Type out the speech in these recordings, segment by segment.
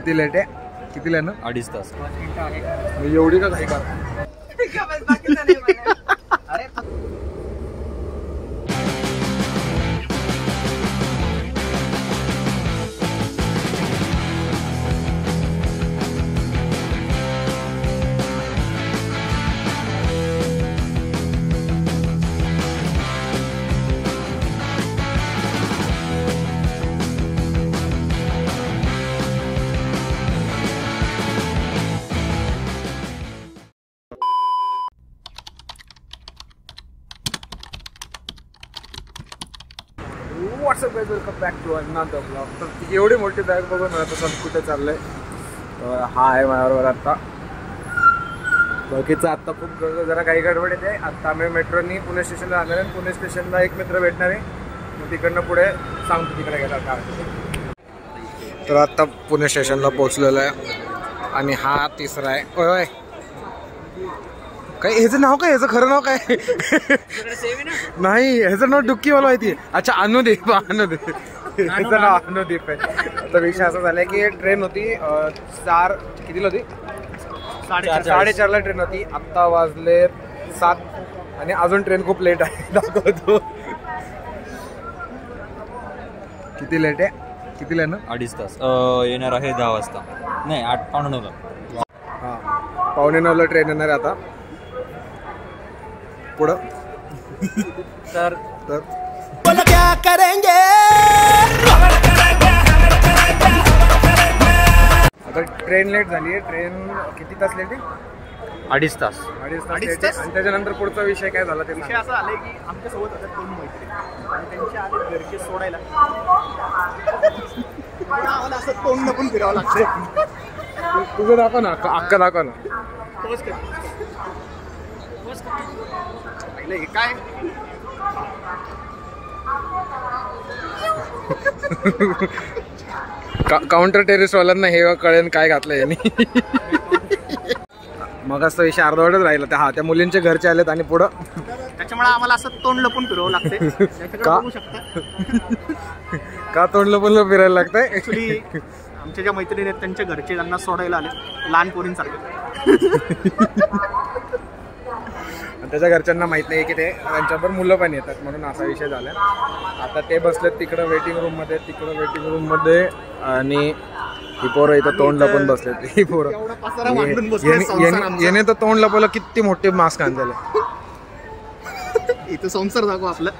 किती लेट आहे? किती लेट ना? 2.5 तास. मी एवढी का घाई का? What's up guys, welcome back to another blog. तर एवढी मोठी बॅग बघून मला तसं कुठे चाललंय. हा आहे माझ्याबरोबर आत्ता. बाकीचं आत्ता खूप जरा काही गडबड येते. आत्ता आम्ही मेट्रोनी पुणे स्टेशनला जाणार आहे. पुणे स्टेशनला एक मित्र भेटणार आहे. मग तिकडनं पुढे सांगतो तिकडे गेला काय. तर आत्ता पुणे स्टेशनला पोहोचलेलो आहे आणि हा तिसरा आहे. होय होय, काय ह्याचं नाव काय? ह्याचं खरं नाव काय? नाही, ह्याचं नाव डुक्की मला माहिती. अच्छा, अनुदीप. अनुदीप ह्याचं नाव अनुदीप आहे. तर विषय असा झालाय की ट्रेन होती 4 कितीला होती? 4:30ला ट्रेन होती. आत्ता वाजले 7 आणि अजून ट्रेन खूप लेट आहे दाखवतो. किती लेट आहे? किती लेट ना? 2.5 तास. येणार आहे 10 वाजता. नाही, 8:09ला. हां, 8:45ला ट्रेन येणार आहे आता पुढं. तर क्या करेंगे आता ट्रेन लेट झाली आहे. ट्रेन किती तास लेट आहे? 2.5 तास. 2.5 तास. आणि त्याच्यानंतर पुढचा विषय काय झाला? ते विषय असा झालाय की आमच्यासोबत आता 2 मैत्रिणी आणि त्यांचे आले घरचे सोडायला. आम्हाला असं तोंड नपून फिरावं लागतं. तुझं दाखव ना, अक्का दाखव ना. हे काय काउंटर टेरेस वाल्यांना हे कळेल काय घातलं यांनी. मग असं विषय अर्धवटच राहिला. त्या मुलींचे घरचे आलेत आणि पुढं त्याच्यामुळे आम्हाला असं तोंड लपून फिरावं लागतंय. का तोंड लपून फिरायला लागतंय? ऍक्च्युली आमच्या ज्या मैत्रिणी आहेत त्यांच्या घरचे त्यांना सोडायला आले लहान पोरींसारखे. त्याच्या घरच्यांना माहित नाही की ते त्यांच्यावर मुलं पण येतात म्हणून असा विषय झाला. आता ते बसलेत तिकडं वेटिंग रूम मध्ये. तिकडं वेटिंग रूम मध्ये आणि ही पोरं इथं तोंड लपून बसलेत. ही पोरं येणे तर तोंड लपवलं. किती मोठे मास्क आणले इथं. संसार दाखव आपला.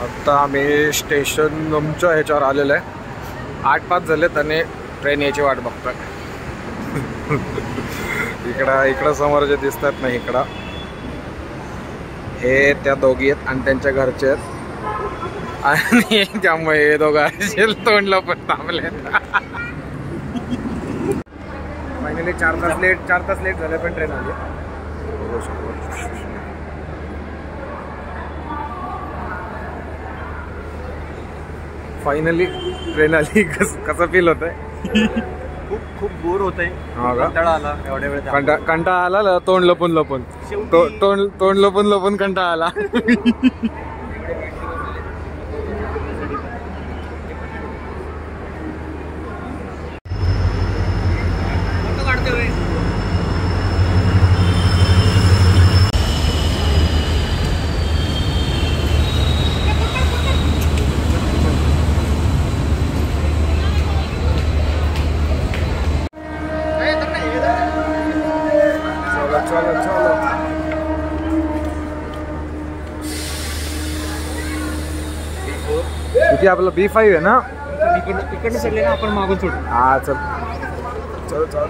आता आम्ही स्टेशन आमच्या ह्याच्यावर आलेलं आहे. 8:05 झालेत आणि ट्रेन यायची वाट बघतोय. इकडं समोर जे दिसतात ना, इकडं हे त्या दोघी आहेत आणि त्यांच्या घरचे आहेत. आणि त्यामुळे हे दोघं तोंडला पण थांबले. फायनली 4 तास लेट झाले पण ट्रेन आली. फायनली ट्रेन आली. कसं फील होत आहे? खूप बोर होत आहे. कंटाळा आला एवढ्या वेळ. कंटाळा आला. तोंड लपून तोंड लपून कंटाळा आला. किती आपलं B5 आहे ना? इकडनं चढले ना आपण मागून सोडू. हा चल चल चल.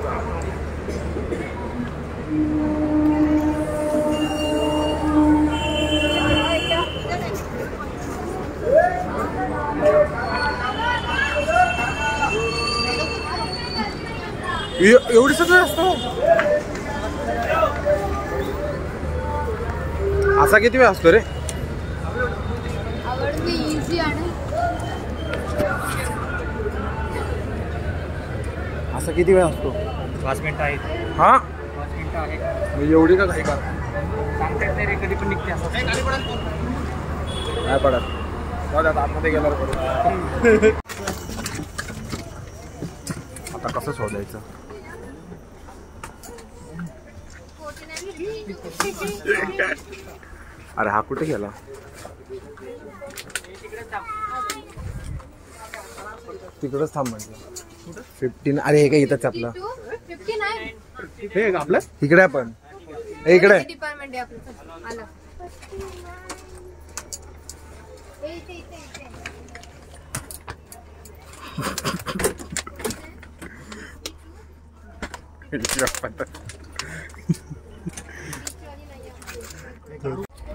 एवढी सगळं असतं. असा किती वेळ असतो रे? असा किती वेळ असतो? 5 मिनिटं आहेत. हा, 5 मिनिटं आहेत. मी एवढी का घाई कर? सांगता येत नाही रे, कधी पण निघते. असं काय पडत. आतमध्ये गेल्यावर करू. आता कसं शोधायचं? अरे हा कुठे गेला? तिकडच थांब म्हटलं. 15. अरे हे काय इथंच आपलं. हे आपलं इकडे पण इकडे. डिपार्टमेंट आहे आपलं. आलं.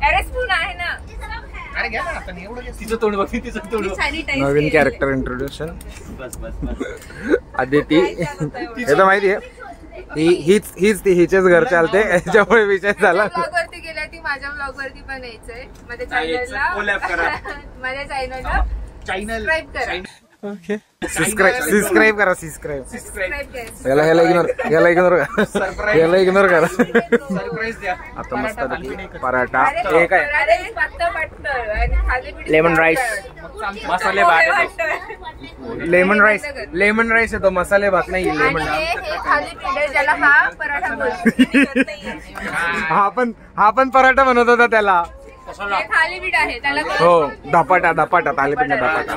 अरे स्पून आहे ना. अरे घ्या ना आता एवढं तिचं तोंड बघ तिचं तोंड नवीन कॅरेक्टर इंट्रोड्युशन. आदिती हे तर माहिती आहे. हीच हिचेच घर चालते याच्यामुळे विषय झाला. ब्लॉग वरती गेल्या ती माझ्या ब्लॉग वरती पण यायचंय. माझ्या चॅनलला माझ्या चॅनलला सबस्क्राईब करा. सबस्क्राईब करा. सबस्क्राईब. सबस्क्राईब करा. याला इग्नोर करा. सरप्राईज द्या. आता मस्त पराठा. हे काय? अरे पातळ वाटतं आणि थालीपीठ लेमन राईस. मसाले भात. लेमन राईस येतो. मसाले भात नाही. आणि लेमन हे थालीपीठ आहे ज्याला हा पराठा बोलतो. हा पण पराठा बनवत होता त्याला. हे थालीपीठ आहे त्याला हो धपाटा थालीपीठ धपाटा.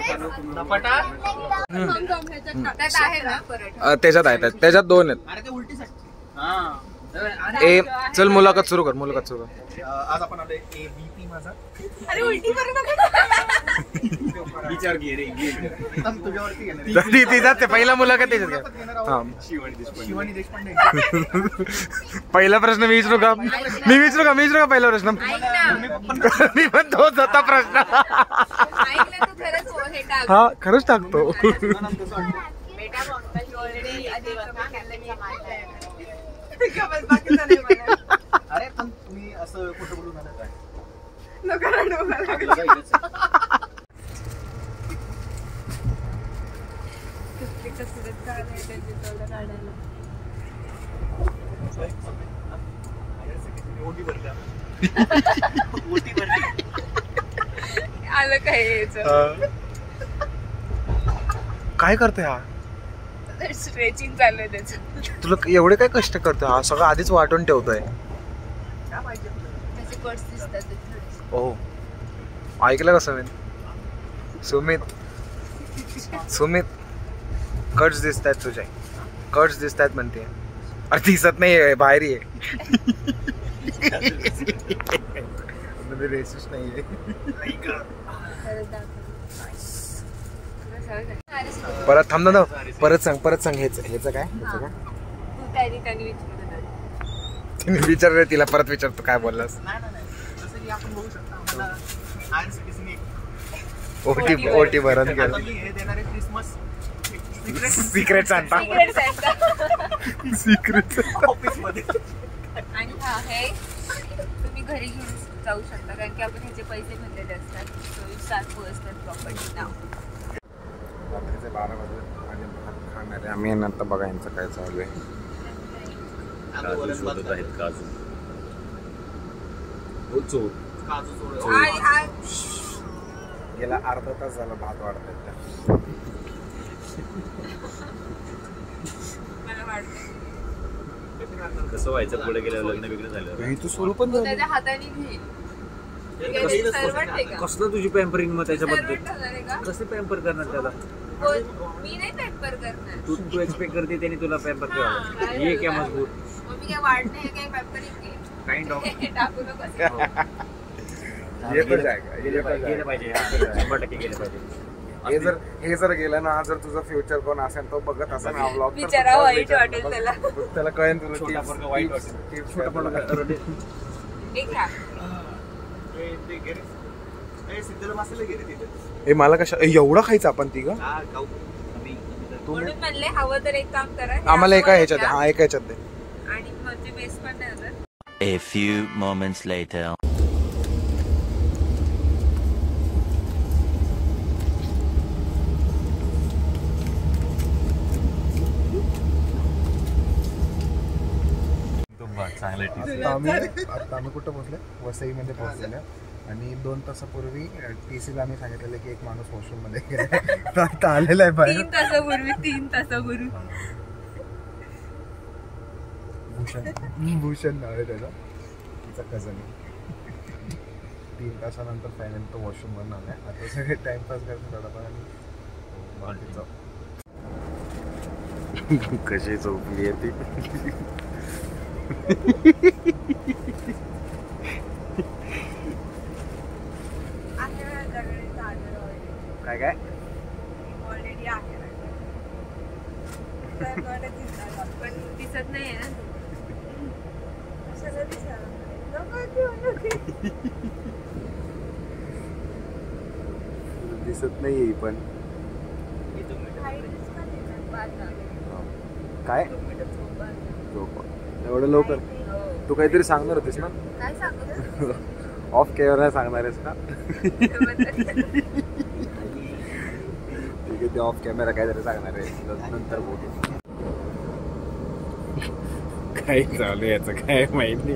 त्यात आहे ना पराठा. त्याच्यात आहे. त्याच्यात 2 आहेत. अरे ते उलटी साईड. ए चल मुलाखत सुरू कर. आज आपण आलोय ABP माझा. अरे उलटी करू नका. विचार घे रे एकदम तुझ्यावरती घेणार. तिचा ते पहिला मुलाखत त्याच्यात. शिवानी देशपांडे. पहिला प्रश्न मी विचारू का? मी विचारू का पहिला प्रश्न? ऐक ना. मी पण तोच होता प्रश्न. ऐक ना तू खरंच हे टाक. हा खरंच टाकतो. बेटा ऑलरेडी आधी बाकीचं नाही मला. अरे पण तुम्ही असं कुठं बोलून आलं काय? आलं काय काय करतोय हा? स्ट्रेचिंग चालू आहे त्याचं. तुला एवढे काय कष्ट करतोय हा? सगळं आधीच वाटून ठेवतोय. त्याचे कट्स दिसतात थोडेसे. ओ ऐकलं का सुमित कट्स दिसतायत तुझे. कट्स दिसतायत म्हणते. अरे दिसत नाही बाहेर ये. रेसिस नाहीये. परत थांब ना. परत सांग हेच काय? तिने विचारलं तिला. परत विचारतो काय बोललास. आपण बघू शकता आम्हाला IRCTC ओटी भरण केलं. हे देणारे क्रिसमस सिक्रेट सांगता. सिक्रेट ऑफिस मध्ये. आणि हा हे तुम्ही घरी घेऊन जाऊ शकता कारण की आपण ह्याचे पैसे भरलेले असतात. 24 तास असतात प्रॉपर्टी नाव. रात्रीचे 12 वाजले आणि भात खाणारे आम्ही नंतर बघा यांचं काय चालू आहे. काजू शोधत आहेत. काजू गेला अर्धा तास झाला भात वाढतात त्या. मला वाटतं कसं व्हायचं पुढे गेल्यावर लग्न वेगळं झालं. तू सुरू पण झालं. त्याच्या हाताने घेईल. सर्वंट आहे का? कसलं तुझी पॅम्परिंग मग त्याच्याबद्दल? सर्वंट होणार आहे का? कसे पॅम्पर करणार त्याला? मी नाही पेपर करणार. तू एक्सपेक्ट करते त्याने तुला पॅम्पर करावं. ये क्या मजबूत. मग मी काय वाढणे काही पेपरिंग घे. काइंड ऑफ टाकू नको. गेलं पाहिजे. 100% गेलं पाहिजे. हे जर गेलं ना. जर तुझं फ्युचर कोण असेल तो बघत असेल ना व्लॉग बिचारा वाईट वाटेल त्याला. त्याला कळेल तुला. मला कशा एवढा खायचं आपण ती ग? म्हणून म्हणले हवं तर एक काम करा. आम्हाला एका ह्याच्यात एका ह्याच्यात दे. आणि म्हणजे वेस्ट पण नाही होणार. A few moments later. चांगलं आता आम्ही कुठं पोहोचले? वसईमध्ये पोहोचलेले आणि 2 तासापूर्वी TCला आम्ही सांगितलेलं की एक माणूस वॉशरूम मध्ये गेला. तर आता आलेला आहे बाहेर. 3 तासापूर्वी भूषण नाव आहे त्याचा, तिचा कझन. 3 तासानंतर फायनल तो वॉशरूम वर आलाय. आता सगळे टाइमपास करतो थोडाफार आणि बाकीचं कशी झोपली आहे ती. काय काय ऑलरेडी आहे पण दिसत नाहीये ना दिसत नाही पण काय झोप एवढं लवकर. तू काहीतरी सांगणार होतीस ना, काय सांगू ऑफ कॅमेरा सांगणार आहेस का? ठीक आहे, ते ऑफ कॅमेरा काहीतरी सांगणार आहे, नंतर बोलू. काय चालू याचं काय माहिती.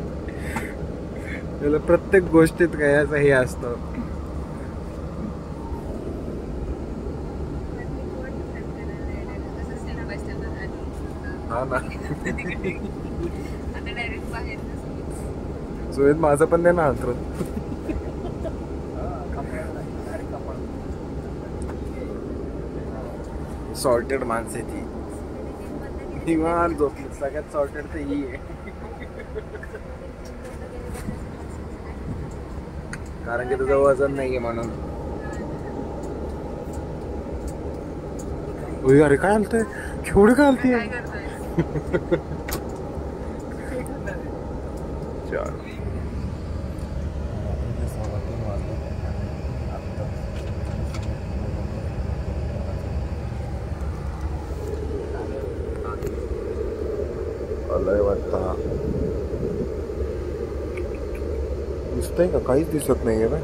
त्याला प्रत्येक गोष्टीत काय याचं हे असतं. हा ना, आता डायरेक्ट बाहेर सुवेद माझं पण दे ना अंतरून. सॉर्टेड माणसं आहे ती. निवांत झोपली. सगळ्यात सॉर्टेड तर ही आहे, कारण की तुझं वजन नाहीये म्हणून. अरे काय आलतंय, केवढं काय आलते. काय करतोय लय वाटतं दिसतंय का? काहीच दिसत नाहीये ना.